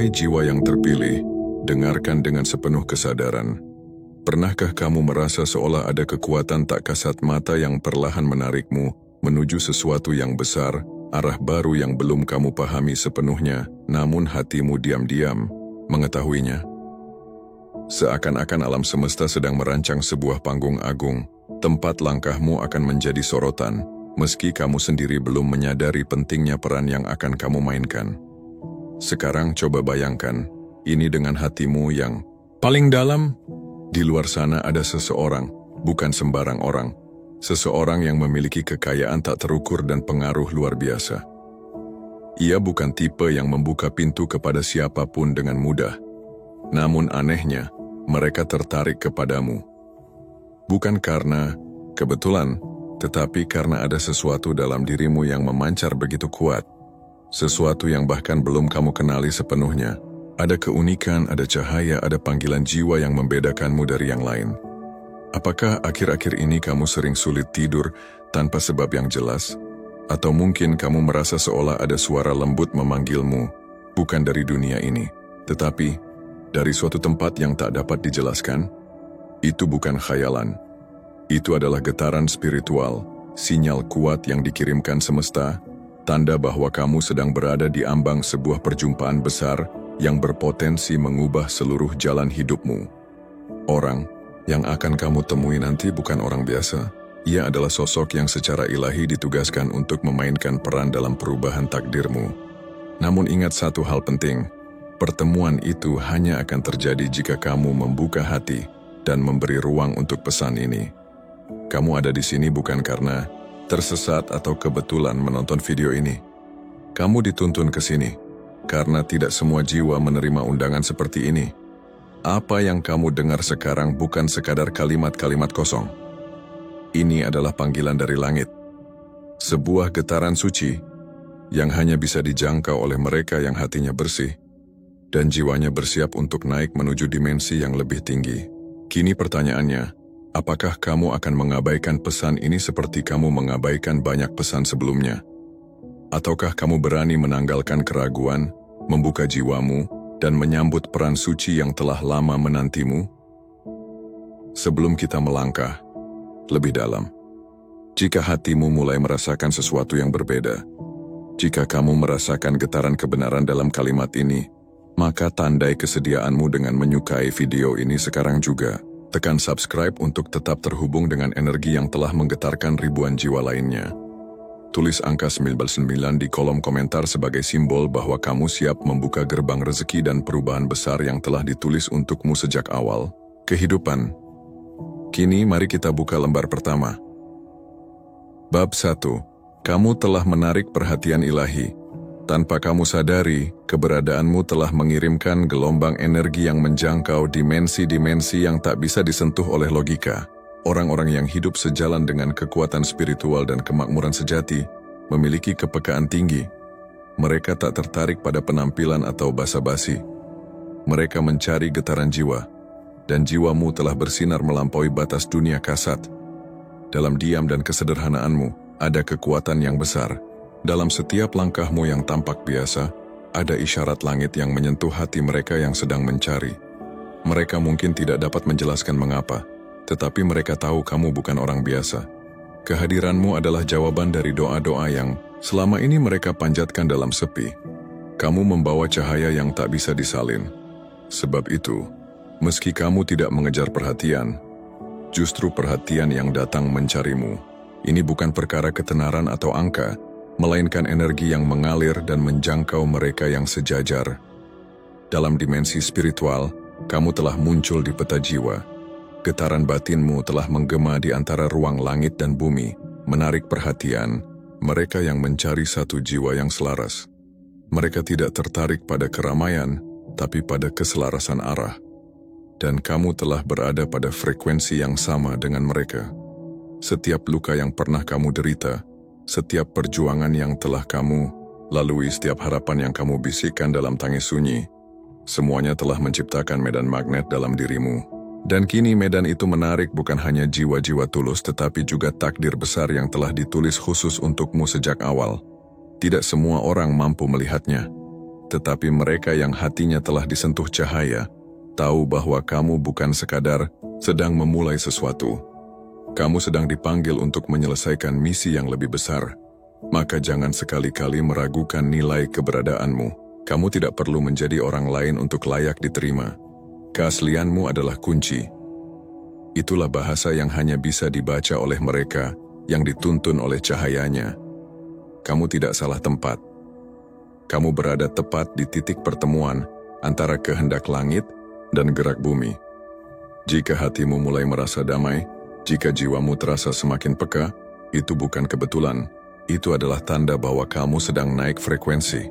Wahai jiwa yang terpilih, dengarkan dengan sepenuh kesadaran. Pernahkah kamu merasa seolah ada kekuatan tak kasat mata yang perlahan menarikmu menuju sesuatu yang besar, arah baru yang belum kamu pahami sepenuhnya, namun hatimu diam-diam mengetahuinya? Seakan-akan alam semesta sedang merancang sebuah panggung agung, tempat langkahmu akan menjadi sorotan, meski kamu sendiri belum menyadari pentingnya peran yang akan kamu mainkan. Sekarang coba bayangkan, ini dengan hatimu yang paling dalam. Di luar sana ada seseorang, bukan sembarang orang. Seseorang yang memiliki kekayaan tak terukur dan pengaruh luar biasa. Ia bukan tipe yang membuka pintu kepada siapapun dengan mudah. Namun anehnya, mereka tertarik kepadamu. Bukan karena kebetulan, tetapi karena ada sesuatu dalam dirimu yang memancar begitu kuat. Sesuatu yang bahkan belum kamu kenali sepenuhnya. Ada keunikan, ada cahaya, ada panggilan jiwa yang membedakanmu dari yang lain. Apakah akhir-akhir ini kamu sering sulit tidur tanpa sebab yang jelas? Atau mungkin kamu merasa seolah ada suara lembut memanggilmu, bukan dari dunia ini, tetapi dari suatu tempat yang tak dapat dijelaskan? Itu bukan khayalan. Itu adalah getaran spiritual, sinyal kuat yang dikirimkan semesta, tanda bahwa kamu sedang berada di ambang sebuah perjumpaan besar yang berpotensi mengubah seluruh jalan hidupmu. Orang yang akan kamu temui nanti bukan orang biasa. Ia adalah sosok yang secara ilahi ditugaskan untuk memainkan peran dalam perubahan takdirmu. Namun ingat satu hal penting, pertemuan itu hanya akan terjadi jika kamu membuka hati dan memberi ruang untuk pesan ini. Kamu ada di sini bukan karena tersesat atau kebetulan menonton video ini. Kamu dituntun ke sini karena tidak semua jiwa menerima undangan seperti ini. Apa yang kamu dengar sekarang bukan sekadar kalimat-kalimat kosong. Ini adalah panggilan dari langit. Sebuah getaran suci yang hanya bisa dijangkau oleh mereka yang hatinya bersih dan jiwanya bersiap untuk naik menuju dimensi yang lebih tinggi. Kini pertanyaannya, apakah kamu akan mengabaikan pesan ini seperti kamu mengabaikan banyak pesan sebelumnya? Ataukah kamu berani menanggalkan keraguan, membuka jiwamu, dan menyambut peran suci yang telah lama menantimu? Sebelum kita melangkah lebih dalam, jika hatimu mulai merasakan sesuatu yang berbeda, jika kamu merasakan getaran kebenaran dalam kalimat ini, maka tandai kesediaanmu dengan menyukai video ini sekarang juga. Tekan subscribe untuk tetap terhubung dengan energi yang telah menggetarkan ribuan jiwa lainnya. Tulis angka 99 di kolom komentar sebagai simbol bahwa kamu siap membuka gerbang rezeki dan perubahan besar yang telah ditulis untukmu sejak awal kehidupan. Kini mari kita buka lembar pertama. Bab 1. Kamu telah menarik perhatian ilahi. Tanpa kamu sadari, keberadaanmu telah mengirimkan gelombang energi yang menjangkau dimensi-dimensi yang tak bisa disentuh oleh logika. Orang-orang yang hidup sejalan dengan kekuatan spiritual dan kemakmuran sejati memiliki kepekaan tinggi. Mereka tak tertarik pada penampilan atau basa-basi. Mereka mencari getaran jiwa, dan jiwamu telah bersinar melampaui batas dunia kasat. Dalam diam dan kesederhanaanmu, ada kekuatan yang besar. Dalam setiap langkahmu yang tampak biasa, ada isyarat langit yang menyentuh hati mereka yang sedang mencari. Mereka mungkin tidak dapat menjelaskan mengapa, tetapi mereka tahu kamu bukan orang biasa. Kehadiranmu adalah jawaban dari doa-doa yang selama ini mereka panjatkan dalam sepi. Kamu membawa cahaya yang tak bisa disalin. Sebab itu, meski kamu tidak mengejar perhatian, justru perhatian yang datang mencarimu. Ini bukan perkara ketenaran atau angka, melainkan energi yang mengalir dan menjangkau mereka yang sejajar. Dalam dimensi spiritual, kamu telah muncul di peta jiwa. Getaran batinmu telah menggema di antara ruang langit dan bumi, menarik perhatian mereka yang mencari satu jiwa yang selaras. Mereka tidak tertarik pada keramaian, tapi pada keselarasan arah. Dan kamu telah berada pada frekuensi yang sama dengan mereka. Setiap luka yang pernah kamu derita, setiap perjuangan yang telah kamu lalui, setiap harapan yang kamu bisikkan dalam tangis sunyi, semuanya telah menciptakan medan magnet dalam dirimu. Dan kini medan itu menarik bukan hanya jiwa-jiwa tulus tetapi juga takdir besar yang telah ditulis khusus untukmu sejak awal. Tidak semua orang mampu melihatnya. Tetapi mereka yang hatinya telah disentuh cahaya, tahu bahwa kamu bukan sekadar sedang memulai sesuatu. Kamu sedang dipanggil untuk menyelesaikan misi yang lebih besar. Maka jangan sekali-kali meragukan nilai keberadaanmu. Kamu tidak perlu menjadi orang lain untuk layak diterima. Keaslianmu adalah kunci. Itulah bahasa yang hanya bisa dibaca oleh mereka yang dituntun oleh cahayanya. Kamu tidak salah tempat. Kamu berada tepat di titik pertemuan antara kehendak langit dan gerak bumi. Jika hatimu mulai merasa damai, jika jiwamu terasa semakin peka, itu bukan kebetulan. Itu adalah tanda bahwa kamu sedang naik frekuensi,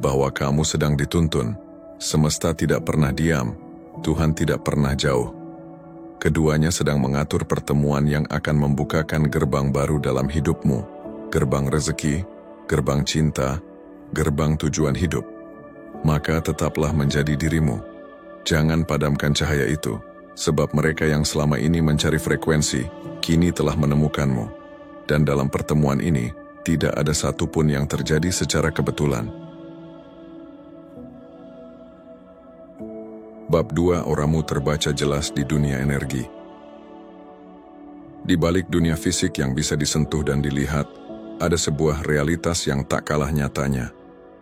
bahwa kamu sedang dituntun. Semesta tidak pernah diam, Tuhan tidak pernah jauh. Keduanya sedang mengatur pertemuan yang akan membukakan gerbang baru dalam hidupmu, gerbang rezeki, gerbang cinta, gerbang tujuan hidup. Maka tetaplah menjadi dirimu. Jangan padamkan cahaya itu, sebab mereka yang selama ini mencari frekuensi, kini telah menemukanmu. Dan dalam pertemuan ini, tidak ada satupun yang terjadi secara kebetulan. Bab 2, auramu terbaca jelas di dunia energi. Di balik dunia fisik yang bisa disentuh dan dilihat, ada sebuah realitas yang tak kalah nyatanya,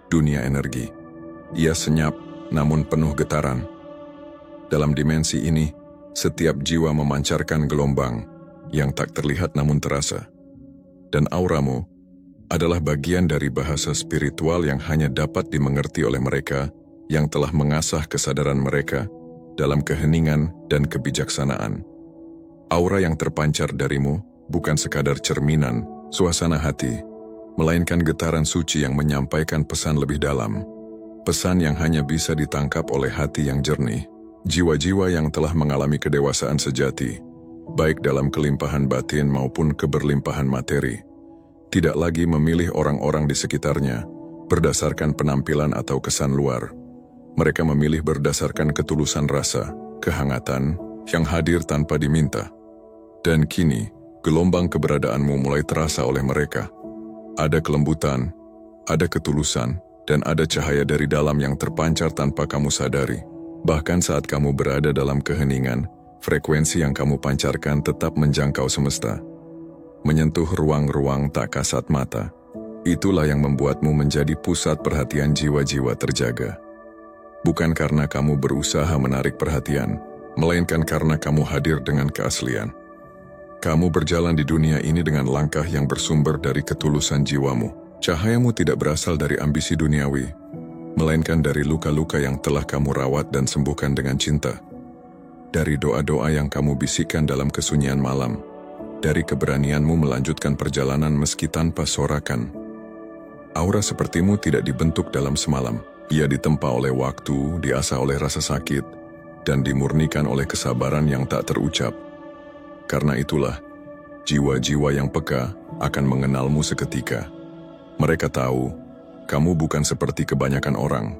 dunia energi. Ia senyap, namun penuh getaran. Dalam dimensi ini, setiap jiwa memancarkan gelombang yang tak terlihat namun terasa. Dan auramu adalah bagian dari bahasa spiritual yang hanya dapat dimengerti oleh mereka yang telah mengasah kesadaran mereka dalam keheningan dan kebijaksanaan. Aura yang terpancar darimu bukan sekadar cerminan suasana hati, melainkan getaran suci yang menyampaikan pesan lebih dalam. Pesan yang hanya bisa ditangkap oleh hati yang jernih, jiwa-jiwa yang telah mengalami kedewasaan sejati, baik dalam kelimpahan batin maupun keberlimpahan materi. Tidak lagi memilih orang-orang di sekitarnya berdasarkan penampilan atau kesan luar. Mereka memilih berdasarkan ketulusan rasa, kehangatan yang hadir tanpa diminta. Dan kini, gelombang keberadaanmu mulai terasa oleh mereka. Ada kelembutan, ada ketulusan, dan ada cahaya dari dalam yang terpancar tanpa kamu sadari. Bahkan saat kamu berada dalam keheningan, frekuensi yang kamu pancarkan tetap menjangkau semesta, menyentuh ruang-ruang tak kasat mata. Itulah yang membuatmu menjadi pusat perhatian jiwa-jiwa terjaga. Bukan karena kamu berusaha menarik perhatian, melainkan karena kamu hadir dengan keaslian. Kamu berjalan di dunia ini dengan langkah yang bersumber dari ketulusan jiwamu. Cahayamu tidak berasal dari ambisi duniawi, melainkan dari luka-luka yang telah kamu rawat dan sembuhkan dengan cinta. Dari doa-doa yang kamu bisikkan dalam kesunyian malam, dari keberanianmu melanjutkan perjalanan meski tanpa sorakan. Aura sepertimu tidak dibentuk dalam semalam. Ia ditempa oleh waktu, diasah oleh rasa sakit, dan dimurnikan oleh kesabaran yang tak terucap. Karena itulah, jiwa-jiwa yang peka akan mengenalmu seketika. Mereka tahu, kamu bukan seperti kebanyakan orang.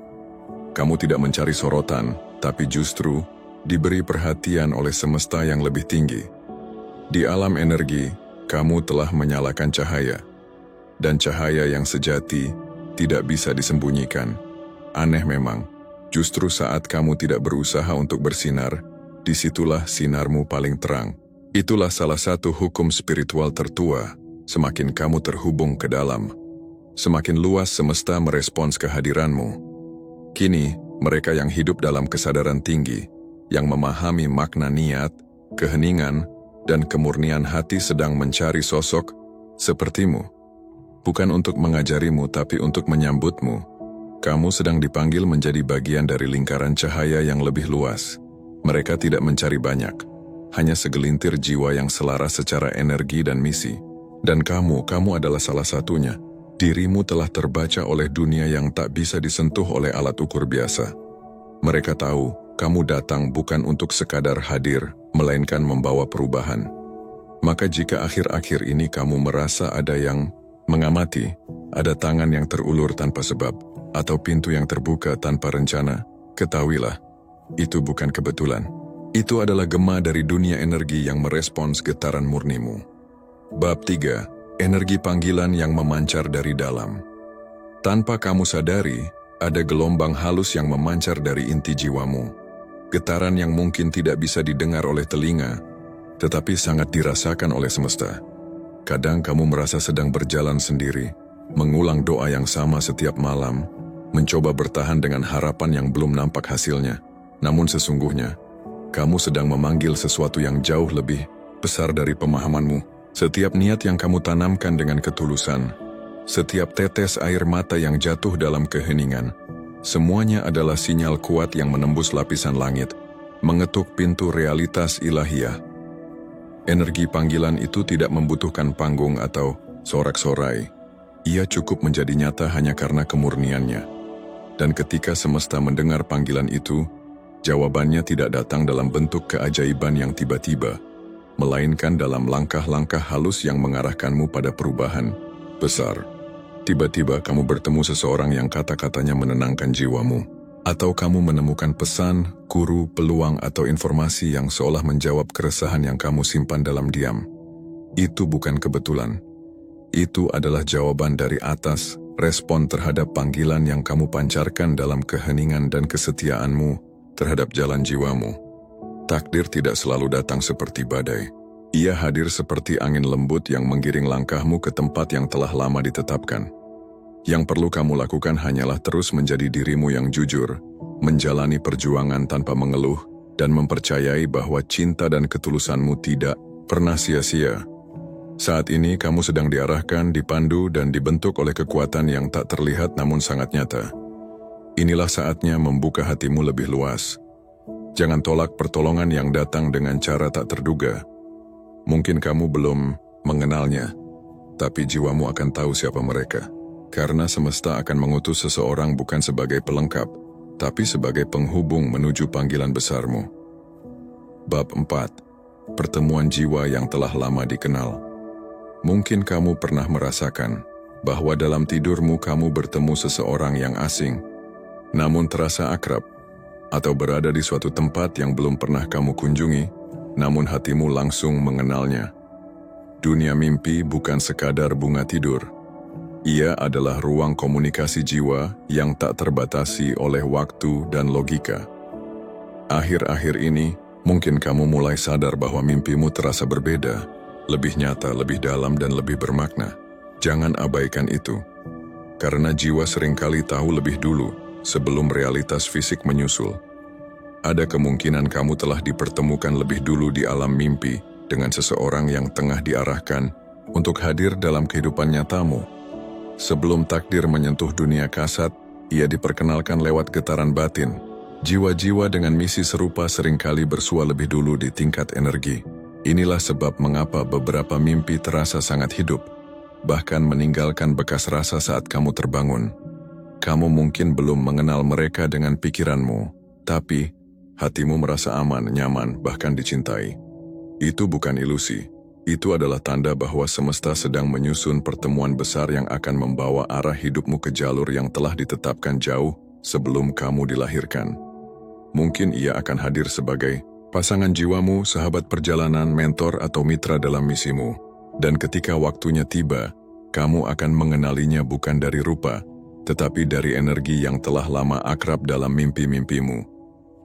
Kamu tidak mencari sorotan, tapi justru diberi perhatian oleh semesta yang lebih tinggi. Di alam energi, kamu telah menyalakan cahaya. Dan cahaya yang sejati tidak bisa disembunyikan. Aneh memang, justru saat kamu tidak berusaha untuk bersinar, disitulah sinarmu paling terang. Itulah salah satu hukum spiritual tertua. Semakin kamu terhubung ke dalam, semakin luas semesta merespons kehadiranmu. Kini, mereka yang hidup dalam kesadaran tinggi, yang memahami makna niat, keheningan, dan kemurnian hati sedang mencari sosok sepertimu. Bukan untuk mengajarimu, tapi untuk menyambutmu. Kamu sedang dipanggil menjadi bagian dari lingkaran cahaya yang lebih luas. Mereka tidak mencari banyak, hanya segelintir jiwa yang selaras secara energi dan misi. Dan kamu adalah salah satunya. Dirimu telah terbaca oleh dunia yang tak bisa disentuh oleh alat ukur biasa. Mereka tahu, kamu datang bukan untuk sekadar hadir, melainkan membawa perubahan. Maka jika akhir-akhir ini kamu merasa ada yang mengamati, ada tangan yang terulur tanpa sebab, atau pintu yang terbuka tanpa rencana, ketahuilah, itu bukan kebetulan. Itu adalah gema dari dunia energi yang merespons getaran murnimu. Bab 3. Energi panggilan yang memancar dari dalam. Tanpa kamu sadari, Ada gelombang halus yang memancar dari inti jiwamu. Getaran yang mungkin tidak bisa didengar oleh telinga, tetapi sangat dirasakan oleh semesta. Kadang kamu merasa sedang berjalan sendiri, mengulang doa yang sama setiap malam, mencoba bertahan dengan harapan yang belum nampak hasilnya. Namun sesungguhnya, kamu sedang memanggil sesuatu yang jauh lebih besar dari pemahamanmu. Setiap niat yang kamu tanamkan dengan ketulusan, setiap tetes air mata yang jatuh dalam keheningan, semuanya adalah sinyal kuat yang menembus lapisan langit, mengetuk pintu realitas ilahiyah. Energi panggilan itu tidak membutuhkan panggung atau sorak-sorai. Ia cukup menjadi nyata hanya karena kemurniannya. Dan ketika semesta mendengar panggilan itu, jawabannya tidak datang dalam bentuk keajaiban yang tiba-tiba, melainkan dalam langkah-langkah halus yang mengarahkanmu pada perubahan besar. Tiba-tiba kamu bertemu seseorang yang kata-katanya menenangkan jiwamu, atau kamu menemukan pesan, guru, peluang, atau informasi yang seolah menjawab keresahan yang kamu simpan dalam diam. Itu bukan kebetulan. Itu adalah jawaban dari atas, respon terhadap panggilan yang kamu pancarkan dalam keheningan dan kesetiaanmu terhadap jalan jiwamu. Takdir tidak selalu datang seperti badai. Ia hadir seperti angin lembut yang menggiring langkahmu ke tempat yang telah lama ditetapkan. Yang perlu kamu lakukan hanyalah terus menjadi dirimu yang jujur, menjalani perjuangan tanpa mengeluh, dan mempercayai bahwa cinta dan ketulusanmu tidak pernah sia-sia. Saat ini kamu sedang diarahkan, dipandu, dan dibentuk oleh kekuatan yang tak terlihat namun sangat nyata. Inilah saatnya membuka hatimu lebih luas. Jangan tolak pertolongan yang datang dengan cara tak terduga. Mungkin kamu belum mengenalnya, tapi jiwamu akan tahu siapa mereka. Karena semesta akan mengutus seseorang bukan sebagai pelengkap, tapi sebagai penghubung menuju panggilan besarmu. Bab 4. Pertemuan jiwa yang telah lama dikenal. Mungkin kamu pernah merasakan bahwa dalam tidurmu kamu bertemu seseorang yang asing, namun terasa akrab, atau berada di suatu tempat yang belum pernah kamu kunjungi, namun hatimu langsung mengenalnya. Dunia mimpi bukan sekadar bunga tidur. Ia adalah ruang komunikasi jiwa yang tak terbatasi oleh waktu dan logika. Akhir-akhir ini, mungkin kamu mulai sadar bahwa mimpimu terasa berbeda, lebih nyata, lebih dalam, dan lebih bermakna. Jangan abaikan itu. Karena jiwa seringkali tahu lebih dulu, sebelum realitas fisik menyusul. Ada kemungkinan kamu telah dipertemukan lebih dulu di alam mimpi dengan seseorang yang tengah diarahkan untuk hadir dalam kehidupan nyatamu. Sebelum takdir menyentuh dunia kasat, ia diperkenalkan lewat getaran batin. Jiwa-jiwa dengan misi serupa seringkali bersua lebih dulu di tingkat energi. Inilah sebab mengapa beberapa mimpi terasa sangat hidup, bahkan meninggalkan bekas rasa saat kamu terbangun. Kamu mungkin belum mengenal mereka dengan pikiranmu, tapi hatimu merasa aman, nyaman, bahkan dicintai. Itu bukan ilusi. Itu adalah tanda bahwa semesta sedang menyusun pertemuan besar yang akan membawa arah hidupmu ke jalur yang telah ditetapkan jauh sebelum kamu dilahirkan. Mungkin ia akan hadir sebagai pasangan jiwamu, sahabat perjalanan, mentor, atau mitra dalam misimu. Dan ketika waktunya tiba, kamu akan mengenalinya bukan dari rupa, tetapi dari energi yang telah lama akrab dalam mimpi-mimpimu.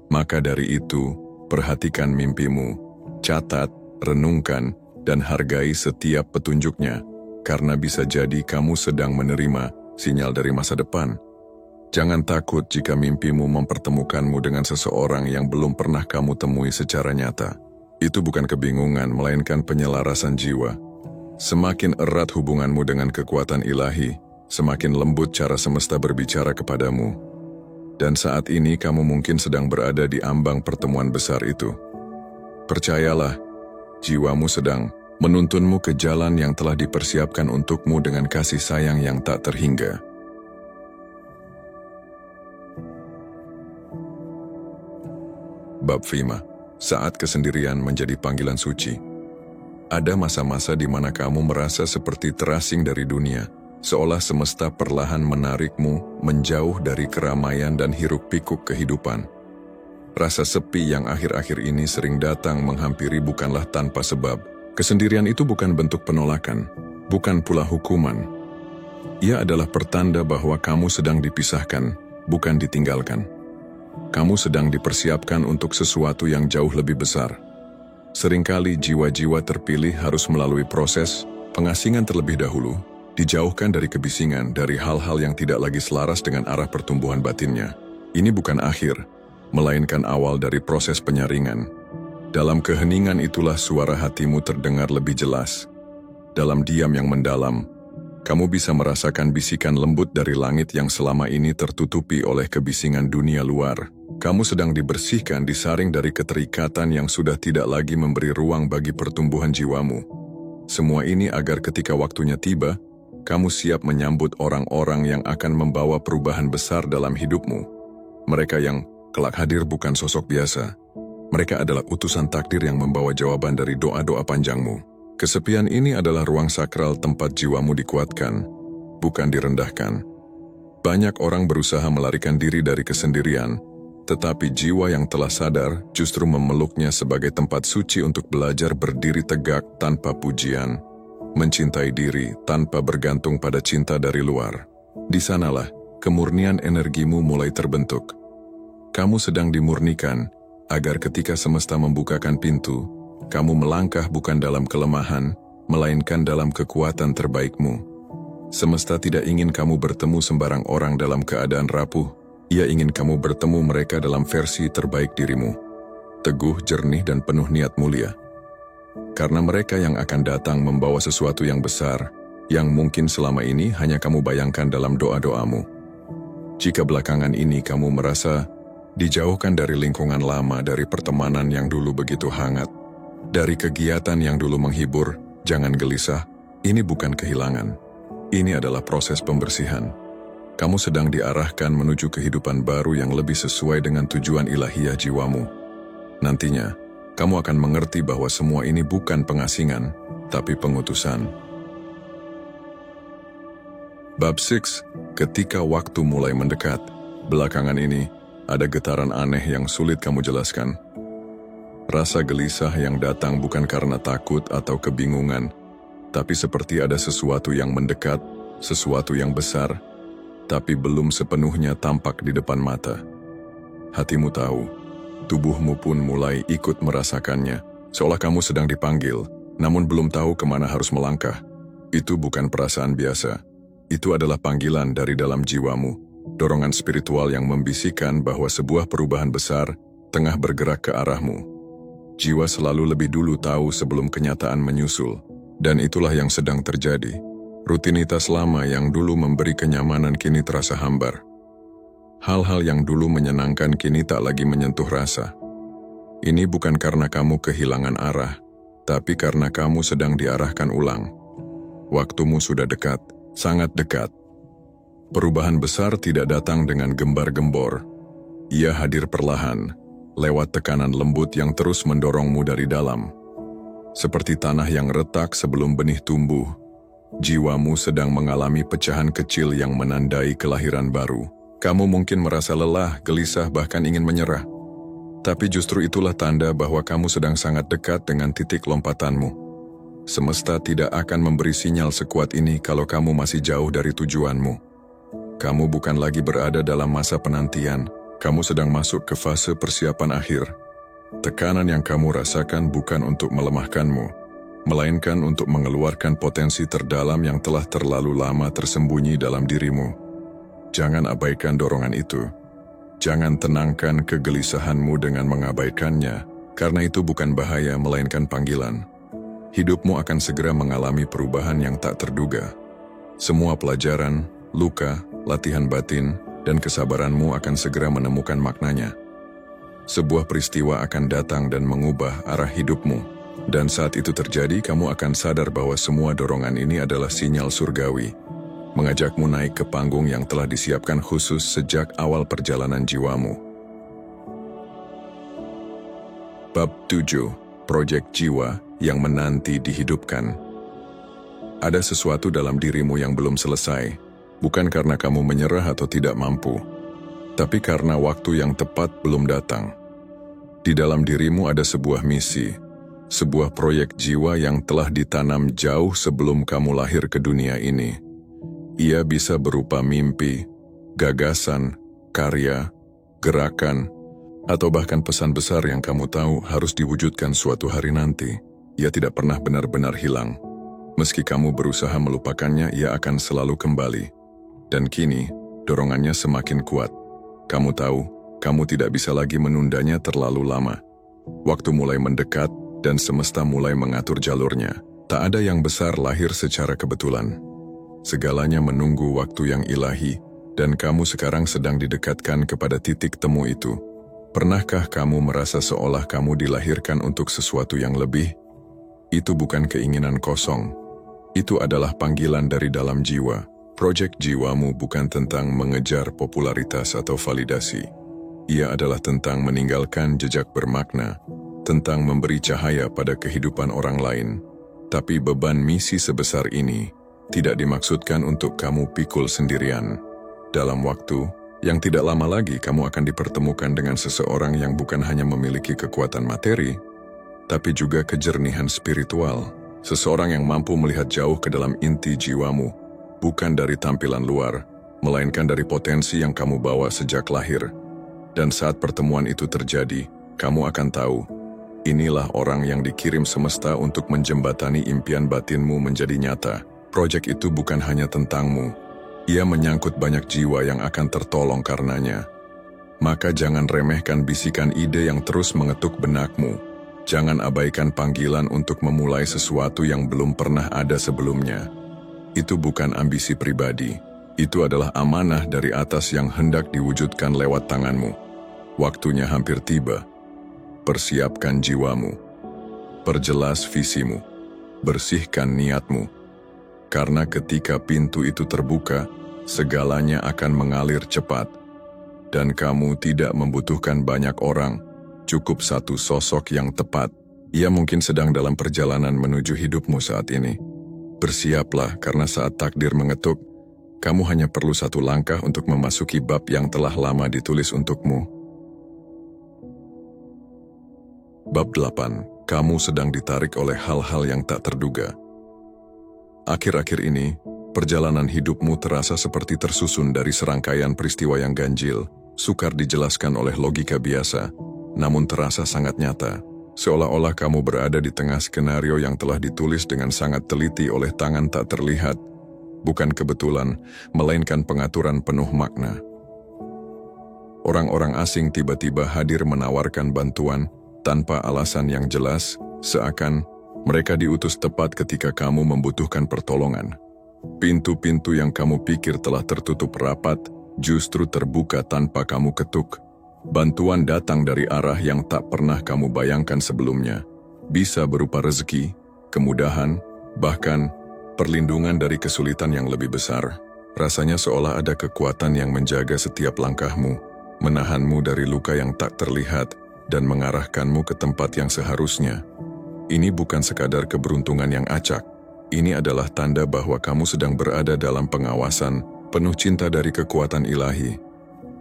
Maka dari itu, perhatikan mimpimu, catat, renungkan, dan hargai setiap petunjuknya, karena bisa jadi kamu sedang menerima sinyal dari masa depan. Jangan takut jika mimpimu mempertemukanmu dengan seseorang yang belum pernah kamu temui secara nyata. Itu bukan kebingungan, melainkan penyelarasan jiwa. Semakin erat hubunganmu dengan kekuatan ilahi, semakin lembut cara semesta berbicara kepadamu. Dan saat ini kamu mungkin sedang berada di ambang pertemuan besar itu. Percayalah, jiwamu sedang menuntunmu ke jalan yang telah dipersiapkan untukmu dengan kasih sayang yang tak terhingga. Bab 5. Saat kesendirian menjadi panggilan suci. Ada masa-masa di mana kamu merasa seperti terasing dari dunia, seolah semesta perlahan menarikmu menjauh dari keramaian dan hiruk-pikuk kehidupan. Rasa sepi yang akhir-akhir ini sering datang menghampiri bukanlah tanpa sebab. Kesendirian itu bukan bentuk penolakan, bukan pula hukuman. Ia adalah pertanda bahwa kamu sedang dipisahkan bukan ditinggalkan. Kamu sedang dipersiapkan untuk sesuatu yang jauh lebih besar. Seringkali jiwa-jiwa terpilih harus melalui proses pengasingan terlebih dahulu, dijauhkan dari kebisingan, dari hal-hal yang tidak lagi selaras dengan arah pertumbuhan batinnya. Ini bukan akhir, melainkan awal dari proses penyaringan. Dalam keheningan itulah suara hatimu terdengar lebih jelas. Dalam diam yang mendalam, kamu bisa merasakan bisikan lembut dari langit yang selama ini tertutupi oleh kebisingan dunia luar. Kamu sedang dibersihkan, disaring dari keterikatan yang sudah tidak lagi memberi ruang bagi pertumbuhan jiwamu. Semua ini agar ketika waktunya tiba, kamu siap menyambut orang-orang yang akan membawa perubahan besar dalam hidupmu. Mereka yang kelak hadir bukan sosok biasa. Mereka adalah utusan takdir yang membawa jawaban dari doa-doa panjangmu. Kesepian ini adalah ruang sakral tempat jiwamu dikuatkan, bukan direndahkan. Banyak orang berusaha melarikan diri dari kesendirian, tetapi jiwa yang telah sadar justru memeluknya sebagai tempat suci untuk belajar berdiri tegak tanpa pujian, mencintai diri tanpa bergantung pada cinta dari luar. Di sanalah kemurnian energimu mulai terbentuk. Kamu sedang dimurnikan agar ketika semesta membukakan pintu, kamu melangkah bukan dalam kelemahan, melainkan dalam kekuatan terbaikmu. Semesta tidak ingin kamu bertemu sembarang orang dalam keadaan rapuh. Ia ingin kamu bertemu mereka dalam versi terbaik dirimu. Teguh, jernih, dan penuh niat mulia. Karena mereka yang akan datang membawa sesuatu yang besar, yang mungkin selama ini hanya kamu bayangkan dalam doa-doamu. Jika belakangan ini kamu merasa dijauhkan dari lingkungan lama, dari pertemanan yang dulu begitu hangat, dari kegiatan yang dulu menghibur, jangan gelisah. Ini bukan kehilangan. Ini adalah proses pembersihan. Kamu sedang diarahkan menuju kehidupan baru yang lebih sesuai dengan tujuan ilahiyah jiwamu. Nantinya, kamu akan mengerti bahwa semua ini bukan pengasingan, tapi pengutusan. Bab 6, ketika waktu mulai mendekat. Belakangan ini, ada getaran aneh yang sulit kamu jelaskan. Rasa gelisah yang datang bukan karena takut atau kebingungan, tapi seperti ada sesuatu yang mendekat, sesuatu yang besar, tapi belum sepenuhnya tampak di depan mata. Hatimu tahu, tubuhmu pun mulai ikut merasakannya, seolah kamu sedang dipanggil, namun belum tahu kemana harus melangkah. Itu bukan perasaan biasa. Itu adalah panggilan dari dalam jiwamu, dorongan spiritual yang membisikkan bahwa sebuah perubahan besar tengah bergerak ke arahmu. Jiwa selalu lebih dulu tahu sebelum kenyataan menyusul, dan itulah yang sedang terjadi. Rutinitas lama yang dulu memberi kenyamanan kini terasa hambar. Hal-hal yang dulu menyenangkan kini tak lagi menyentuh rasa. Ini bukan karena kamu kehilangan arah, tapi karena kamu sedang diarahkan ulang. Waktumu sudah dekat, sangat dekat. Perubahan besar tidak datang dengan gembar-gembor. Ia hadir perlahan, lewat tekanan lembut yang terus mendorongmu dari dalam. Seperti tanah yang retak sebelum benih tumbuh, jiwamu sedang mengalami pecahan kecil yang menandai kelahiran baru. Kamu mungkin merasa lelah, gelisah, bahkan ingin menyerah. Tapi justru itulah tanda bahwa kamu sedang sangat dekat dengan titik lompatanmu. Semesta tidak akan memberi sinyal sekuat ini kalau kamu masih jauh dari tujuanmu. Kamu bukan lagi berada dalam masa penantian. Kamu sedang masuk ke fase persiapan akhir. Tekanan yang kamu rasakan bukan untuk melemahkanmu, melainkan untuk mengeluarkan potensi terdalam yang telah terlalu lama tersembunyi dalam dirimu. Jangan abaikan dorongan itu. Jangan tenangkan kegelisahanmu dengan mengabaikannya, karena itu bukan bahaya melainkan panggilan. Hidupmu akan segera mengalami perubahan yang tak terduga. Semua pelajaran, luka, latihan batin, dan kesabaranmu akan segera menemukan maknanya. Sebuah peristiwa akan datang dan mengubah arah hidupmu. Dan saat itu terjadi, kamu akan sadar bahwa semua dorongan ini adalah sinyal surgawi, mengajakmu naik ke panggung yang telah disiapkan khusus sejak awal perjalanan jiwamu. Bab 7, Proyek Jiwa yang menanti dihidupkan. Ada sesuatu dalam dirimu yang belum selesai, bukan karena kamu menyerah atau tidak mampu, tapi karena waktu yang tepat belum datang. Di dalam dirimu ada sebuah misi, sebuah proyek jiwa yang telah ditanam jauh sebelum kamu lahir ke dunia ini. Ia bisa berupa mimpi, gagasan, karya, gerakan, atau bahkan pesan besar yang kamu tahu harus diwujudkan suatu hari nanti. Ia tidak pernah benar-benar hilang. Meski kamu berusaha melupakannya, ia akan selalu kembali. Dan kini, dorongannya semakin kuat. Kamu tahu, kamu tidak bisa lagi menundanya terlalu lama. Waktu mulai mendekat dan semesta mulai mengatur jalurnya. Tak ada yang besar lahir secara kebetulan. Segalanya menunggu waktu yang ilahi, dan kamu sekarang sedang didekatkan kepada titik temu itu. Pernahkah kamu merasa seolah kamu dilahirkan untuk sesuatu yang lebih? Itu bukan keinginan kosong. Itu adalah panggilan dari dalam jiwa. Projek jiwamu bukan tentang mengejar popularitas atau validasi. Ia adalah tentang meninggalkan jejak bermakna, tentang memberi cahaya pada kehidupan orang lain. Tapi beban misi sebesar ini tidak dimaksudkan untuk kamu pikul sendirian. Dalam waktu yang tidak lama lagi, kamu akan dipertemukan dengan seseorang yang bukan hanya memiliki kekuatan materi, tapi juga kejernihan spiritual. Seseorang yang mampu melihat jauh ke dalam inti jiwamu, bukan dari tampilan luar, melainkan dari potensi yang kamu bawa sejak lahir. Dan saat pertemuan itu terjadi, kamu akan tahu, inilah orang yang dikirim semesta untuk menjembatani impian batinmu menjadi nyata. Proyek itu bukan hanya tentangmu. Ia menyangkut banyak jiwa yang akan tertolong karenanya. Maka jangan remehkan bisikan ide yang terus mengetuk benakmu. Jangan abaikan panggilan untuk memulai sesuatu yang belum pernah ada sebelumnya. Itu bukan ambisi pribadi. Itu adalah amanah dari atas yang hendak diwujudkan lewat tanganmu. Waktunya hampir tiba. Persiapkan jiwamu, perjelas visimu, bersihkan niatmu. Karena ketika pintu itu terbuka, segalanya akan mengalir cepat. Dan kamu tidak membutuhkan banyak orang, cukup satu sosok yang tepat. Ia mungkin sedang dalam perjalanan menuju hidupmu saat ini. Bersiaplah karena saat takdir mengetuk, kamu hanya perlu satu langkah untuk memasuki bab yang telah lama ditulis untukmu. Bab 8. Kamu sedang ditarik oleh hal-hal yang tak terduga. Akhir-akhir ini, perjalanan hidupmu terasa seperti tersusun dari serangkaian peristiwa yang ganjil, sukar dijelaskan oleh logika biasa, namun terasa sangat nyata. Seolah-olah kamu berada di tengah skenario yang telah ditulis dengan sangat teliti oleh tangan tak terlihat. Bukan kebetulan, melainkan pengaturan penuh makna. Orang-orang asing tiba-tiba hadir menawarkan bantuan, tanpa alasan yang jelas, seakan mereka diutus tepat ketika kamu membutuhkan pertolongan. Pintu-pintu yang kamu pikir telah tertutup rapat, justru terbuka tanpa kamu ketuk. Bantuan datang dari arah yang tak pernah kamu bayangkan sebelumnya. Bisa berupa rezeki, kemudahan, bahkan perlindungan dari kesulitan yang lebih besar. Rasanya seolah ada kekuatan yang menjaga setiap langkahmu, menahanmu dari luka yang tak terlihat, dan mengarahkanmu ke tempat yang seharusnya. Ini bukan sekadar keberuntungan yang acak. Ini adalah tanda bahwa kamu sedang berada dalam pengawasan, penuh cinta dari kekuatan ilahi.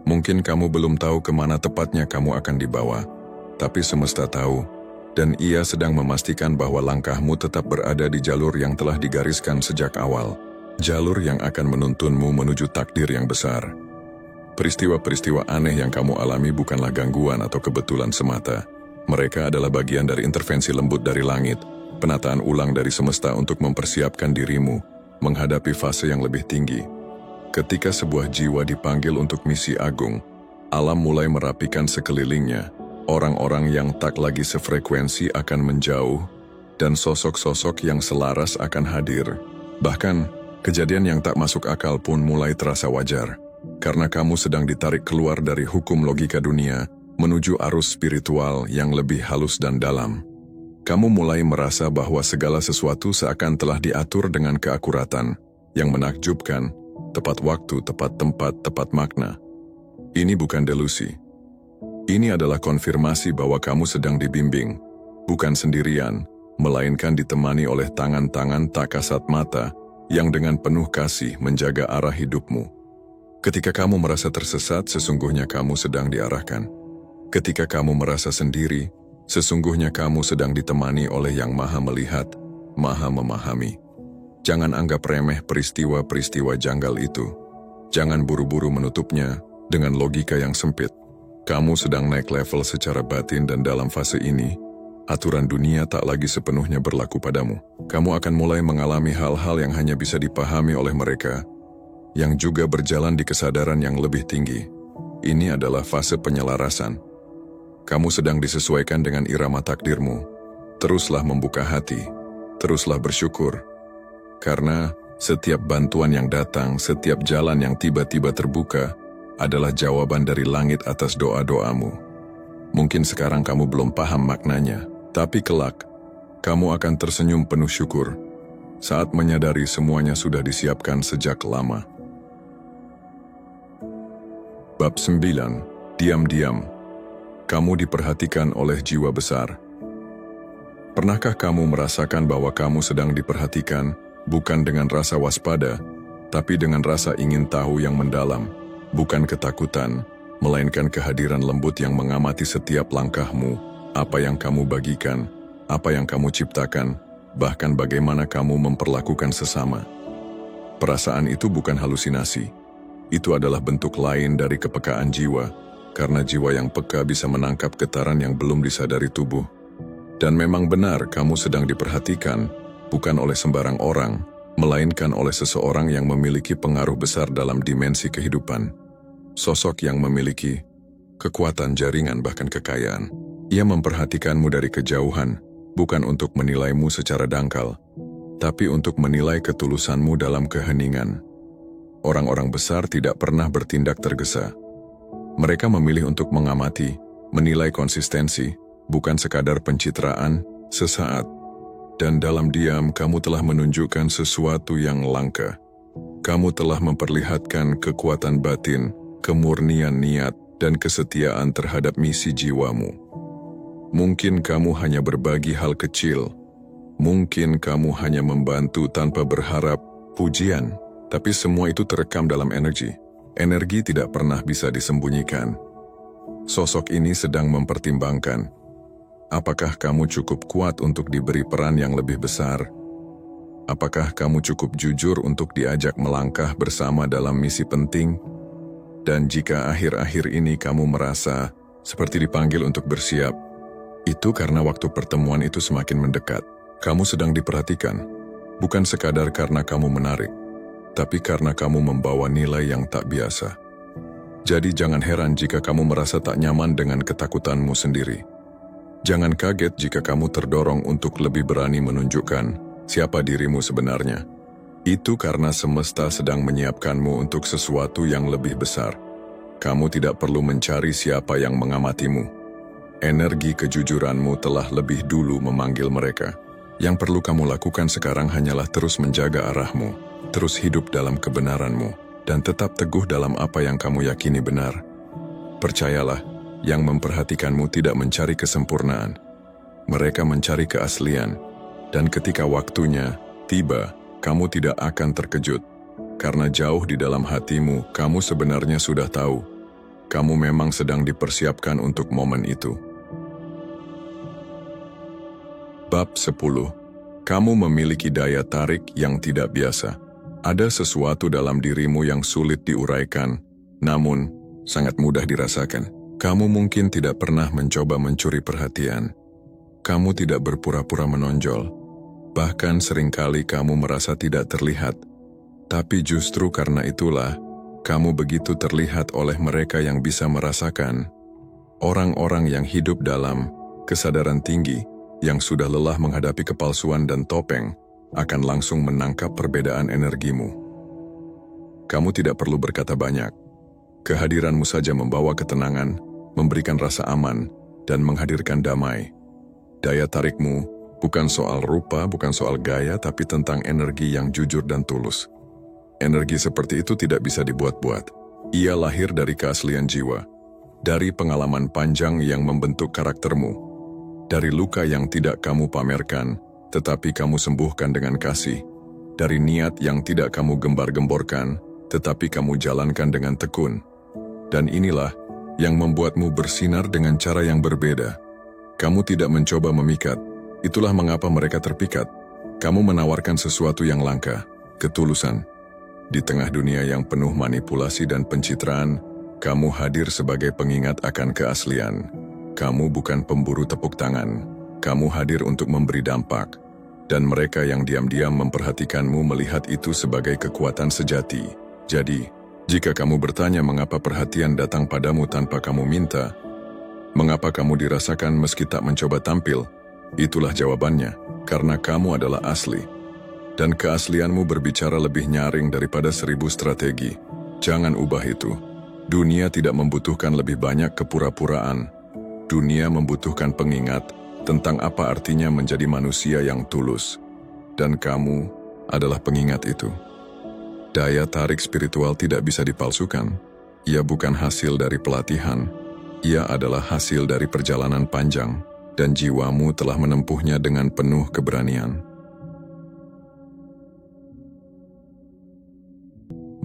Mungkin kamu belum tahu kemana tepatnya kamu akan dibawa, tapi semesta tahu, dan ia sedang memastikan bahwa langkahmu tetap berada di jalur yang telah digariskan sejak awal. Jalur yang akan menuntunmu menuju takdir yang besar. Peristiwa-peristiwa aneh yang kamu alami bukanlah gangguan atau kebetulan semata. Mereka adalah bagian dari intervensi lembut dari langit, penataan ulang dari semesta untuk mempersiapkan dirimu menghadapi fase yang lebih tinggi. Ketika sebuah jiwa dipanggil untuk misi agung, alam mulai merapikan sekelilingnya. Orang-orang yang tak lagi sefrekuensi akan menjauh, dan sosok-sosok yang selaras akan hadir. Bahkan, kejadian yang tak masuk akal pun mulai terasa wajar. Karena kamu sedang ditarik keluar dari hukum logika dunia, menuju arus spiritual yang lebih halus dan dalam. Kamu mulai merasa bahwa segala sesuatu seakan telah diatur dengan keakuratan, yang menakjubkan, tepat waktu, tepat tempat, tepat makna. Ini bukan delusi. Ini adalah konfirmasi bahwa kamu sedang dibimbing, bukan sendirian, melainkan ditemani oleh tangan-tangan tak kasat mata, yang dengan penuh kasih menjaga arah hidupmu. Ketika kamu merasa tersesat, sesungguhnya kamu sedang diarahkan. Ketika kamu merasa sendiri, sesungguhnya kamu sedang ditemani oleh Yang Maha Melihat, Maha Memahami. Jangan anggap remeh peristiwa-peristiwa janggal itu. Jangan buru-buru menutupnya, Dengan logika yang sempit, kamu sedang naik level secara batin dan dalam fase ini, aturan dunia tak lagi sepenuhnya berlaku padamu. Kamu akan mulai mengalami hal-hal yang hanya bisa dipahami oleh mereka, yang juga berjalan di kesadaran yang lebih tinggi. Ini adalah fase penyelarasan. Kamu sedang disesuaikan dengan irama takdirmu. Teruslah membuka hati, teruslah bersyukur. Karena setiap bantuan yang datang, setiap jalan yang tiba-tiba terbuka, adalah jawaban dari langit atas doa-doamu. Mungkin sekarang kamu belum paham maknanya, tapi kelak, kamu akan tersenyum penuh syukur saat menyadari semuanya sudah disiapkan sejak lama. Bab 9. Diam-diam. Kamu diperhatikan oleh jiwa besar. Pernahkah kamu merasakan bahwa kamu sedang diperhatikan, bukan dengan rasa waspada, tapi dengan rasa ingin tahu yang mendalam? Bukan ketakutan, melainkan kehadiran lembut yang mengamati setiap langkahmu, apa yang kamu bagikan, apa yang kamu ciptakan, bahkan bagaimana kamu memperlakukan sesama. Perasaan itu bukan halusinasi. Itu adalah bentuk lain dari kepekaan jiwa, karena jiwa yang peka bisa menangkap getaran yang belum disadari tubuh. Dan memang benar kamu sedang diperhatikan, bukan oleh sembarang orang, melainkan oleh seseorang yang memiliki pengaruh besar dalam dimensi kehidupan. Sosok yang memiliki kekuatan jaringan bahkan kekayaan. Ia memperhatikanmu dari kejauhan, bukan untuk menilaimu secara dangkal, tapi untuk menilai ketulusanmu dalam keheningan. Orang-orang besar tidak pernah bertindak tergesa. Mereka memilih untuk mengamati, menilai konsistensi, bukan sekadar pencitraan sesaat. Dan dalam diam, kamu telah menunjukkan sesuatu yang langka. Kamu telah memperlihatkan kekuatan batin, kemurnian niat, dan kesetiaan terhadap misi jiwamu. Mungkin kamu hanya berbagi hal kecil. Mungkin kamu hanya membantu tanpa berharap pujian. Tapi semua itu terekam dalam energi. Energi tidak pernah bisa disembunyikan. Sosok ini sedang mempertimbangkan, apakah kamu cukup kuat untuk diberi peran yang lebih besar? Apakah kamu cukup jujur untuk diajak melangkah bersama dalam misi penting? Dan jika akhir-akhir ini kamu merasa seperti dipanggil untuk bersiap, itu karena waktu pertemuan itu semakin mendekat. Kamu sedang diperhatikan, bukan sekadar karena kamu menarik, tapi karena kamu membawa nilai yang tak biasa. Jadi jangan heran jika kamu merasa tak nyaman dengan ketakutanmu sendiri. Jangan kaget jika kamu terdorong untuk lebih berani menunjukkan siapa dirimu sebenarnya. Itu karena semesta sedang menyiapkanmu untuk sesuatu yang lebih besar. Kamu tidak perlu mencari siapa yang mengamatimu. Energi kejujuranmu telah lebih dulu memanggil mereka. Yang perlu kamu lakukan sekarang hanyalah terus menjaga arahmu, terus hidup dalam kebenaranmu, dan tetap teguh dalam apa yang kamu yakini benar. Percayalah, yang memperhatikanmu tidak mencari kesempurnaan. Mereka mencari keaslian, dan ketika waktunya tiba, kamu tidak akan terkejut, karena jauh di dalam hatimu, kamu sebenarnya sudah tahu. Kamu memang sedang dipersiapkan untuk momen itu. Bab 10. Kamu memiliki daya tarik yang tidak biasa. Ada sesuatu dalam dirimu yang sulit diuraikan, namun sangat mudah dirasakan. Kamu mungkin tidak pernah mencoba mencuri perhatian. Kamu tidak berpura-pura menonjol. Bahkan seringkali kamu merasa tidak terlihat, tapi justru karena itulah, kamu begitu terlihat oleh mereka yang bisa merasakan. Orang-orang yang hidup dalam kesadaran tinggi, yang sudah lelah menghadapi kepalsuan dan topeng, akan langsung menangkap perbedaan energimu. Kamu tidak perlu berkata banyak. Kehadiranmu saja membawa ketenangan, memberikan rasa aman, dan menghadirkan damai. Daya tarikmu bukan soal rupa, bukan soal gaya, tapi tentang energi yang jujur dan tulus. Energi seperti itu tidak bisa dibuat-buat. Ia lahir dari keaslian jiwa, dari pengalaman panjang yang membentuk karaktermu, dari luka yang tidak kamu pamerkan, tetapi kamu sembuhkan dengan kasih, dari niat yang tidak kamu gembar-gemborkan, tetapi kamu jalankan dengan tekun. Dan inilah yang membuatmu bersinar dengan cara yang berbeda. Kamu tidak mencoba memikat. Itulah mengapa mereka terpikat. Kamu menawarkan sesuatu yang langka, ketulusan. Di tengah dunia yang penuh manipulasi dan pencitraan, Kamu hadir sebagai pengingat akan keaslian. Kamu bukan pemburu tepuk tangan. Kamu hadir untuk memberi dampak. Dan mereka yang diam-diam memperhatikanmu melihat itu sebagai kekuatan sejati. Jadi, jika kamu bertanya mengapa perhatian datang padamu tanpa kamu minta, mengapa kamu dirasakan meski tak mencoba tampil, itulah jawabannya, karena kamu adalah asli. Dan keaslianmu berbicara lebih nyaring daripada 1000 strategi. Jangan ubah itu. Dunia tidak membutuhkan lebih banyak kepura-puraan. Dunia membutuhkan pengingat tentang apa artinya menjadi manusia yang tulus. Dan kamu adalah pengingat itu. Daya tarik spiritual tidak bisa dipalsukan. Ia bukan hasil dari pelatihan. Ia adalah hasil dari perjalanan panjang, dan jiwamu telah menempuhnya dengan penuh keberanian.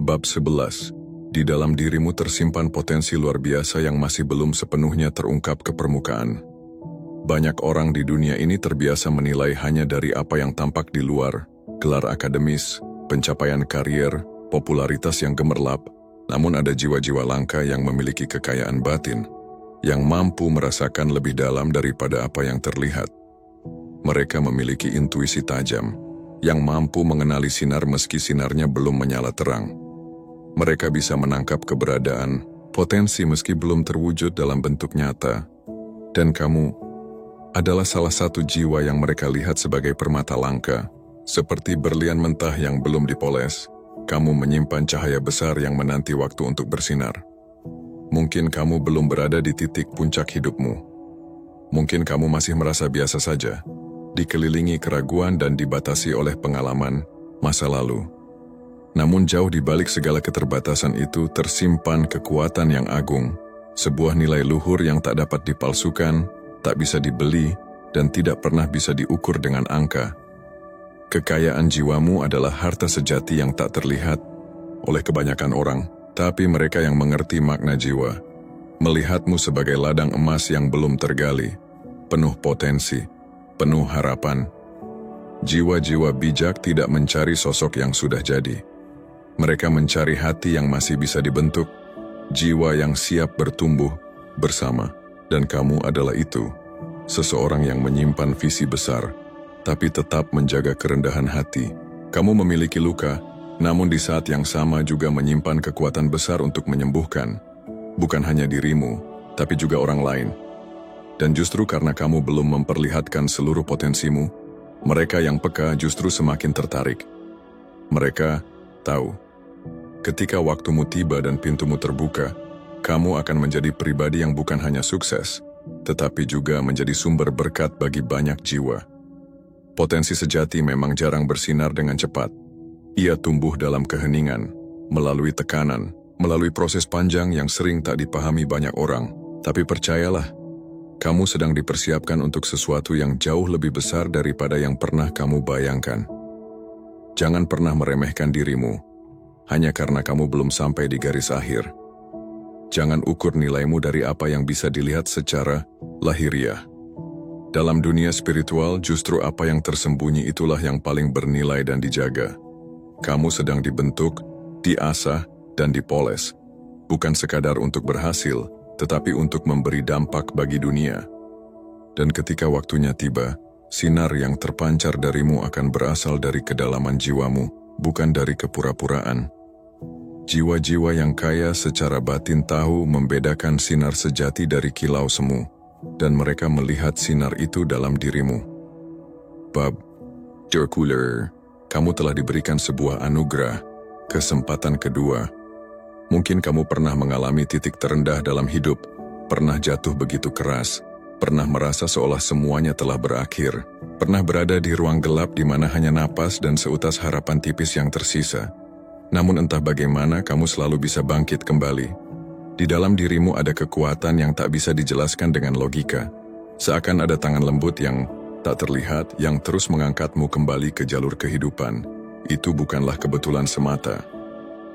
Bab 11. Di dalam dirimu tersimpan potensi luar biasa yang masih belum sepenuhnya terungkap ke permukaan. Banyak orang di dunia ini terbiasa menilai hanya dari apa yang tampak di luar, gelar akademis, pencapaian karier, popularitas yang gemerlap, namun ada jiwa-jiwa langka yang memiliki kekayaan batin, yang mampu merasakan lebih dalam daripada apa yang terlihat. Mereka memiliki intuisi tajam, yang mampu mengenali sinar meski sinarnya belum menyala terang. Mereka bisa menangkap keberadaan, potensi meski belum terwujud dalam bentuk nyata. Dan kamu adalah salah satu jiwa yang mereka lihat sebagai permata langka. Seperti berlian mentah yang belum dipoles, kamu menyimpan cahaya besar yang menanti waktu untuk bersinar. Mungkin kamu belum berada di titik puncak hidupmu. Mungkin kamu masih merasa biasa saja, dikelilingi keraguan dan dibatasi oleh pengalaman masa lalu. Namun jauh di balik segala keterbatasan itu tersimpan kekuatan yang agung, sebuah nilai luhur yang tak dapat dipalsukan, tak bisa dibeli, dan tidak pernah bisa diukur dengan angka. Kekayaan jiwamu adalah harta sejati yang tak terlihat oleh kebanyakan orang, tapi mereka yang mengerti makna jiwa, melihatmu sebagai ladang emas yang belum tergali, penuh potensi, penuh harapan. Jiwa-jiwa bijak tidak mencari sosok yang sudah jadi. Mereka mencari hati yang masih bisa dibentuk, jiwa yang siap bertumbuh bersama, dan kamu adalah itu. Seseorang yang menyimpan visi besar, tapi tetap menjaga kerendahan hati. Kamu memiliki luka, namun di saat yang sama juga menyimpan kekuatan besar untuk menyembuhkan, bukan hanya dirimu, tapi juga orang lain. Dan justru karena kamu belum memperlihatkan seluruh potensimu, mereka yang peka justru semakin tertarik. Mereka tahu, ketika waktumu tiba dan pintumu terbuka, kamu akan menjadi pribadi yang bukan hanya sukses, tetapi juga menjadi sumber berkat bagi banyak jiwa. Potensi sejati memang jarang bersinar dengan cepat. Ia tumbuh dalam keheningan, melalui tekanan, melalui proses panjang yang sering tak dipahami banyak orang. Tapi percayalah, kamu sedang dipersiapkan untuk sesuatu yang jauh lebih besar daripada yang pernah kamu bayangkan. Jangan pernah meremehkan dirimu, hanya karena kamu belum sampai di garis akhir. Jangan ukur nilaimu dari apa yang bisa dilihat secara lahiriah. Dalam dunia spiritual, justru apa yang tersembunyi itulah yang paling bernilai dan dijaga. Kamu sedang dibentuk, diasah, dan dipoles. Bukan sekadar untuk berhasil, tetapi untuk memberi dampak bagi dunia. Dan ketika waktunya tiba, sinar yang terpancar darimu akan berasal dari kedalaman jiwamu, bukan dari kepura-puraan. Jiwa-jiwa yang kaya secara batin tahu membedakan sinar sejati dari kilau semu, dan mereka melihat sinar itu dalam dirimu. Bab Cooler, kamu telah diberikan sebuah anugerah, kesempatan kedua. Mungkin kamu pernah mengalami titik terendah dalam hidup, pernah jatuh begitu keras, pernah merasa seolah semuanya telah berakhir, pernah berada di ruang gelap di mana hanya napas dan seutas harapan tipis yang tersisa. Namun entah bagaimana kamu selalu bisa bangkit kembali. Di dalam dirimu ada kekuatan yang tak bisa dijelaskan dengan logika. Seakan ada tangan lembut yang tak terlihat yang terus mengangkatmu kembali ke jalur kehidupan. Itu bukanlah kebetulan semata.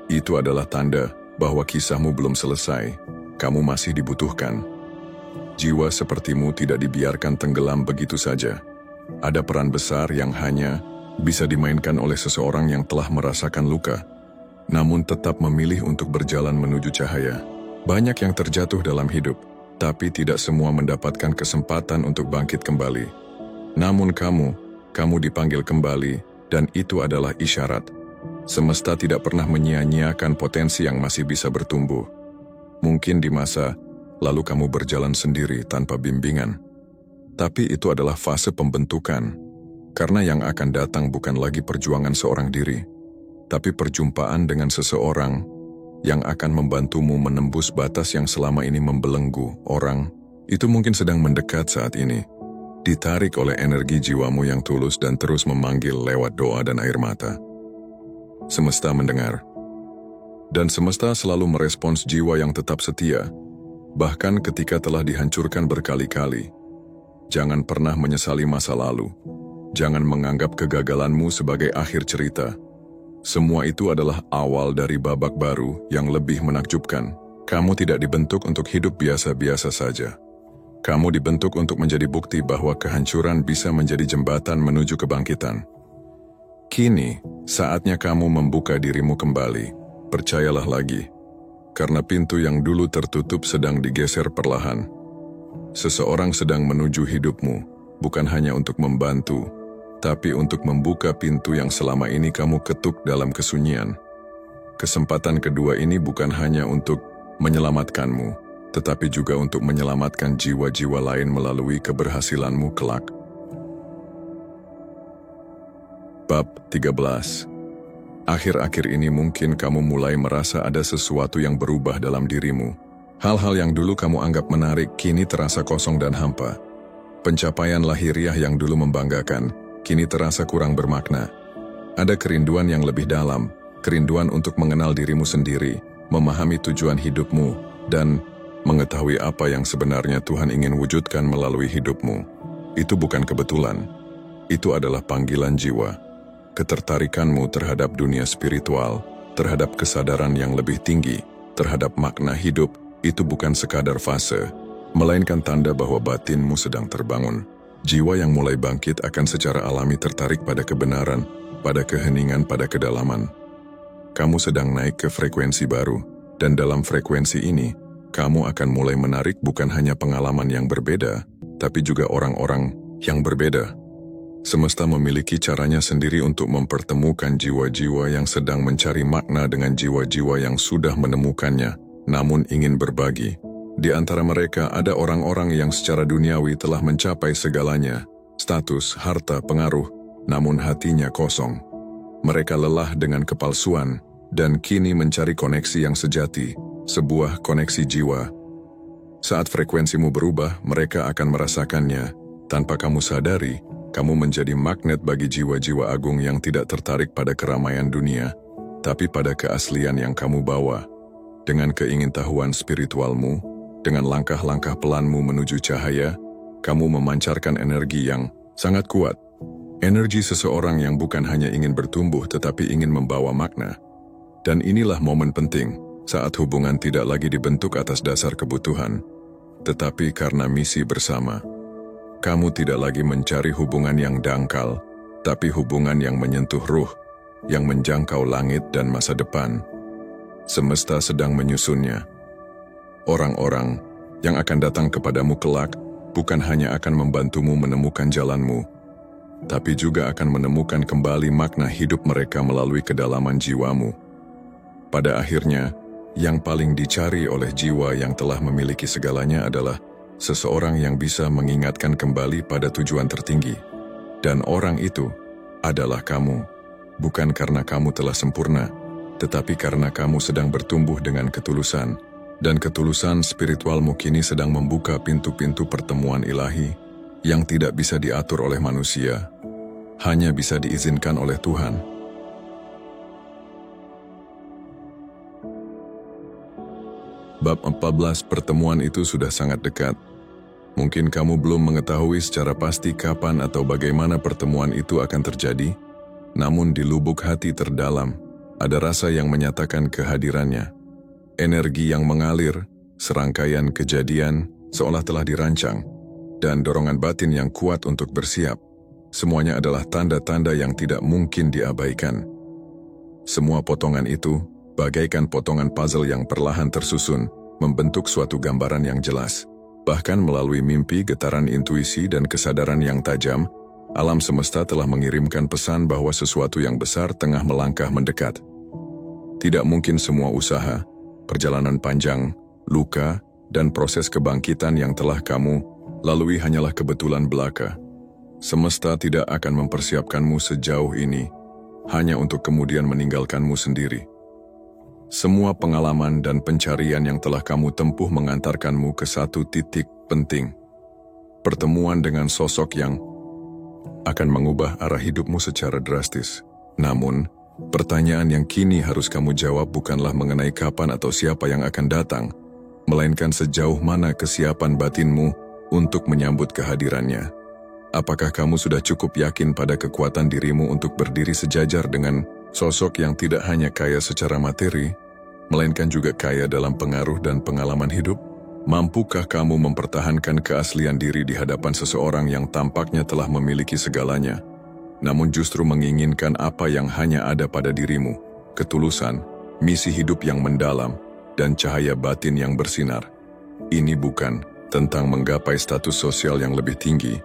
Itu adalah tanda bahwa kisahmu belum selesai. Kamu masih dibutuhkan. Jiwa sepertimu tidak dibiarkan tenggelam begitu saja. Ada peran besar yang hanya bisa dimainkan oleh seseorang yang telah merasakan luka, namun tetap memilih untuk berjalan menuju cahaya. Banyak yang terjatuh dalam hidup, tapi tidak semua mendapatkan kesempatan untuk bangkit kembali. Namun kamu dipanggil kembali, dan itu adalah isyarat. Semesta tidak pernah menyia-nyiakan potensi yang masih bisa bertumbuh. Mungkin di masa lalu kamu berjalan sendiri tanpa bimbingan. Tapi itu adalah fase pembentukan, karena yang akan datang bukan lagi perjuangan seorang diri, tapi perjumpaan dengan seseorang yang akan membantumu menembus batas yang selama ini membelenggu. Orang itu mungkin sedang mendekat saat ini, ditarik oleh energi jiwamu yang tulus dan terus memanggil lewat doa dan air mata. Semesta mendengar, dan semesta selalu merespons jiwa yang tetap setia, bahkan ketika telah dihancurkan berkali-kali. Jangan pernah menyesali masa lalu. Jangan menganggap kegagalanmu sebagai akhir cerita. Semua itu adalah awal dari babak baru yang lebih menakjubkan. Kamu tidak dibentuk untuk hidup biasa-biasa saja. Kamu dibentuk untuk menjadi bukti bahwa kehancuran bisa menjadi jembatan menuju kebangkitan. Kini, saatnya kamu membuka dirimu kembali. Percayalah lagi, karena pintu yang dulu tertutup sedang digeser perlahan. Seseorang sedang menuju hidupmu, bukan hanya untuk membantu, tapi untuk membuka pintu yang selama ini kamu ketuk dalam kesunyian. Kesempatan kedua ini bukan hanya untuk menyelamatkanmu, tetapi juga untuk menyelamatkan jiwa-jiwa lain melalui keberhasilanmu kelak. Bab 13. Akhir-akhir ini mungkin kamu mulai merasa ada sesuatu yang berubah dalam dirimu. Hal-hal yang dulu kamu anggap menarik kini terasa kosong dan hampa. Pencapaian lahiriah yang dulu membanggakan kini terasa kurang bermakna. Ada kerinduan yang lebih dalam, kerinduan untuk mengenal dirimu sendiri, memahami tujuan hidupmu, dan mengetahui apa yang sebenarnya Tuhan ingin wujudkan melalui hidupmu. Itu bukan kebetulan. Itu adalah panggilan jiwa. Ketertarikanmu terhadap dunia spiritual, terhadap kesadaran yang lebih tinggi, terhadap makna hidup, itu bukan sekadar fase, melainkan tanda bahwa batinmu sedang terbangun. Jiwa yang mulai bangkit akan secara alami tertarik pada kebenaran, pada keheningan, pada kedalaman. Kamu sedang naik ke frekuensi baru, dan dalam frekuensi ini, kamu akan mulai menarik bukan hanya pengalaman yang berbeda, tapi juga orang-orang yang berbeda. Semesta memiliki caranya sendiri untuk mempertemukan jiwa-jiwa yang sedang mencari makna dengan jiwa-jiwa yang sudah menemukannya, namun ingin berbagi. Di antara mereka ada orang-orang yang secara duniawi telah mencapai segalanya, status, harta, pengaruh, namun hatinya kosong. Mereka lelah dengan kepalsuan, dan kini mencari koneksi yang sejati, sebuah koneksi jiwa. Saat frekuensimu berubah, mereka akan merasakannya. Tanpa kamu sadari, kamu menjadi magnet bagi jiwa-jiwa agung yang tidak tertarik pada keramaian dunia, tapi pada keaslian yang kamu bawa. Dengan keingintahuan spiritualmu, dengan langkah-langkah pelanmu menuju cahaya, kamu memancarkan energi yang sangat kuat. Energi seseorang yang bukan hanya ingin bertumbuh tetapi ingin membawa makna. Dan inilah momen penting, saat hubungan tidak lagi dibentuk atas dasar kebutuhan, tetapi karena misi bersama. Kamu tidak lagi mencari hubungan yang dangkal, tapi hubungan yang menyentuh ruh, yang menjangkau langit dan masa depan. Semesta sedang menyusunnya. Orang-orang yang akan datang kepadamu kelak bukan hanya akan membantumu menemukan jalanmu, tapi juga akan menemukan kembali makna hidup mereka melalui kedalaman jiwamu. Pada akhirnya, yang paling dicari oleh jiwa yang telah memiliki segalanya adalah seseorang yang bisa mengingatkan kembali pada tujuan tertinggi. Dan orang itu adalah kamu, bukan karena kamu telah sempurna, tetapi karena kamu sedang bertumbuh dengan ketulusan, dan ketulusan spiritualmu kini sedang membuka pintu-pintu pertemuan ilahi yang tidak bisa diatur oleh manusia, hanya bisa diizinkan oleh Tuhan. Bab 14 pertemuan itu sudah sangat dekat. Mungkin kamu belum mengetahui secara pasti kapan atau bagaimana pertemuan itu akan terjadi, namun di lubuk hati terdalam, ada rasa yang menyatakan kehadirannya. Energi yang mengalir, serangkaian kejadian seolah telah dirancang, dan dorongan batin yang kuat untuk bersiap. Semuanya adalah tanda-tanda yang tidak mungkin diabaikan. Semua potongan itu, bagaikan potongan puzzle yang perlahan tersusun, membentuk suatu gambaran yang jelas. Bahkan melalui mimpi, getaran intuisi, dan kesadaran yang tajam, alam semesta telah mengirimkan pesan bahwa sesuatu yang besar tengah melangkah mendekat. Tidak mungkin semua usaha, perjalanan panjang, luka, dan proses kebangkitan yang telah kamu lalui hanyalah kebetulan belaka. Semesta tidak akan mempersiapkanmu sejauh ini, hanya untuk kemudian meninggalkanmu sendiri. Semua pengalaman dan pencarian yang telah kamu tempuh mengantarkanmu ke satu titik penting. Pertemuan dengan sosok yang akan mengubah arah hidupmu secara drastis. Namun, pertanyaan yang kini harus kamu jawab bukanlah mengenai kapan atau siapa yang akan datang, melainkan sejauh mana kesiapan batinmu untuk menyambut kehadirannya. Apakah kamu sudah cukup yakin pada kekuatan dirimu untuk berdiri sejajar dengan sosok yang tidak hanya kaya secara materi, melainkan juga kaya dalam pengaruh dan pengalaman hidup? Mampukah kamu mempertahankan keaslian diri di hadapan seseorang yang tampaknya telah memiliki segalanya, namun justru menginginkan apa yang hanya ada pada dirimu, ketulusan, misi hidup yang mendalam, dan cahaya batin yang bersinar? Ini bukan tentang menggapai status sosial yang lebih tinggi,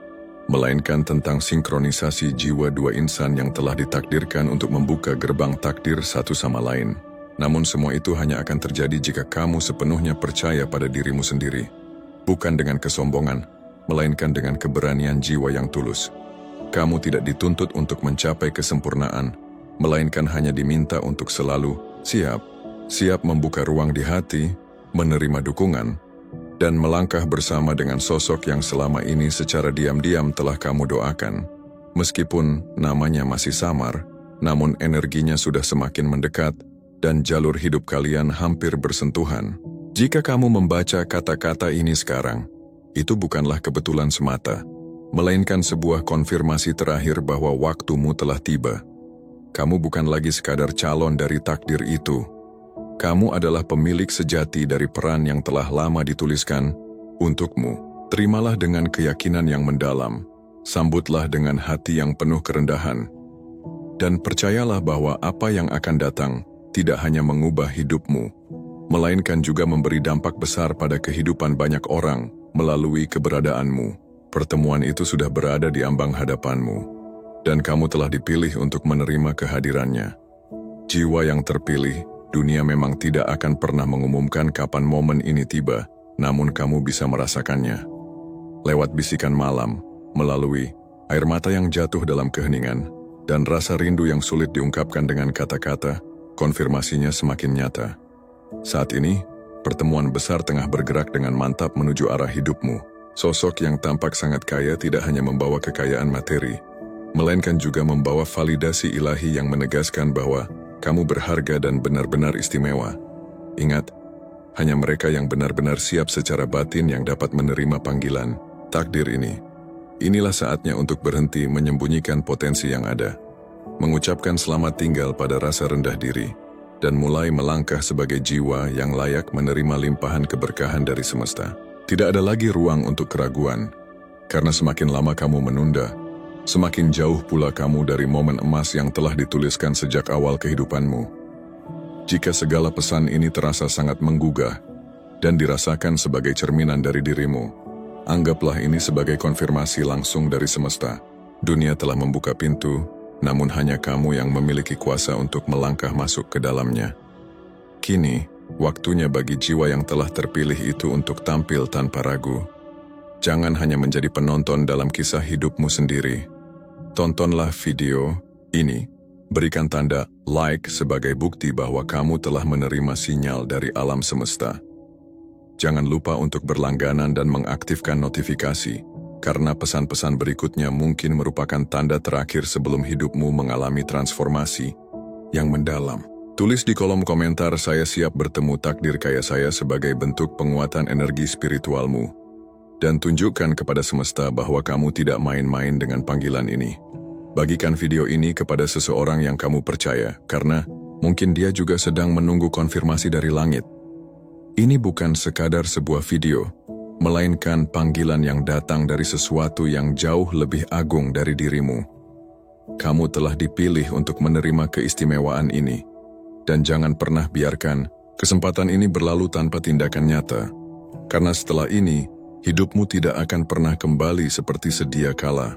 melainkan tentang sinkronisasi jiwa dua insan yang telah ditakdirkan untuk membuka gerbang takdir satu sama lain. Namun semua itu hanya akan terjadi jika kamu sepenuhnya percaya pada dirimu sendiri. Bukan dengan kesombongan, melainkan dengan keberanian jiwa yang tulus. Kamu tidak dituntut untuk mencapai kesempurnaan, melainkan hanya diminta untuk selalu siap membuka ruang di hati, menerima dukungan, dan melangkah bersama dengan sosok yang selama ini secara diam-diam telah kamu doakan. Meskipun namanya masih samar, namun energinya sudah semakin mendekat, dan jalur hidup kalian hampir bersentuhan. Jika kamu membaca kata-kata ini sekarang, itu bukanlah kebetulan semata, melainkan sebuah konfirmasi terakhir bahwa waktumu telah tiba. Kamu bukan lagi sekadar calon dari takdir itu. Kamu adalah pemilik sejati dari peran yang telah lama dituliskan untukmu. Terimalah dengan keyakinan yang mendalam, sambutlah dengan hati yang penuh kerendahan, dan percayalah bahwa apa yang akan datang tidak hanya mengubah hidupmu, melainkan juga memberi dampak besar pada kehidupan banyak orang melalui keberadaanmu. Pertemuan itu sudah berada di ambang hadapanmu, dan kamu telah dipilih untuk menerima kehadirannya. Jiwa yang terpilih. Dunia memang tidak akan pernah mengumumkan kapan momen ini tiba, namun kamu bisa merasakannya. Lewat bisikan malam, melalui air mata yang jatuh dalam keheningan, dan rasa rindu yang sulit diungkapkan dengan kata-kata, konfirmasinya semakin nyata. Saat ini, pertemuan besar tengah bergerak dengan mantap menuju arah hidupmu. Sosok yang tampak sangat kaya tidak hanya membawa kekayaan materi, melainkan juga membawa validasi ilahi yang menegaskan bahwa kamu berharga dan benar-benar istimewa. Ingat, hanya mereka yang benar-benar siap secara batin yang dapat menerima panggilan takdir ini. Inilah saatnya untuk berhenti menyembunyikan potensi yang ada, mengucapkan selamat tinggal pada rasa rendah diri, dan mulai melangkah sebagai jiwa yang layak menerima limpahan keberkahan dari semesta. Tidak ada lagi ruang untuk keraguan, karena semakin lama kamu menunda, semakin jauh pula kamu dari momen emas yang telah dituliskan sejak awal kehidupanmu. Jika segala pesan ini terasa sangat menggugah dan dirasakan sebagai cerminan dari dirimu, anggaplah ini sebagai konfirmasi langsung dari semesta. Dunia telah membuka pintu, namun hanya kamu yang memiliki kuasa untuk melangkah masuk ke dalamnya. Kini, waktunya bagi jiwa yang telah terpilih itu untuk tampil tanpa ragu. Jangan hanya menjadi penonton dalam kisah hidupmu sendiri. Tontonlah video ini, berikan tanda like sebagai bukti bahwa kamu telah menerima sinyal dari alam semesta. Jangan lupa untuk berlangganan dan mengaktifkan notifikasi, karena pesan-pesan berikutnya mungkin merupakan tanda terakhir sebelum hidupmu mengalami transformasi yang mendalam. Tulis di kolom komentar, "Saya siap bertemu takdir kaya saya," sebagai bentuk penguatan energi spiritualmu. Dan tunjukkan kepada semesta bahwa kamu tidak main-main dengan panggilan ini. Bagikan video ini kepada seseorang yang kamu percaya, karena mungkin dia juga sedang menunggu konfirmasi dari langit. Ini bukan sekadar sebuah video, melainkan panggilan yang datang dari sesuatu yang jauh lebih agung dari dirimu. Kamu telah dipilih untuk menerima keistimewaan ini, dan jangan pernah biarkan Kesempatan ini berlalu tanpa tindakan nyata, karena setelah ini, hidupmu tidak akan pernah kembali seperti sedia kala.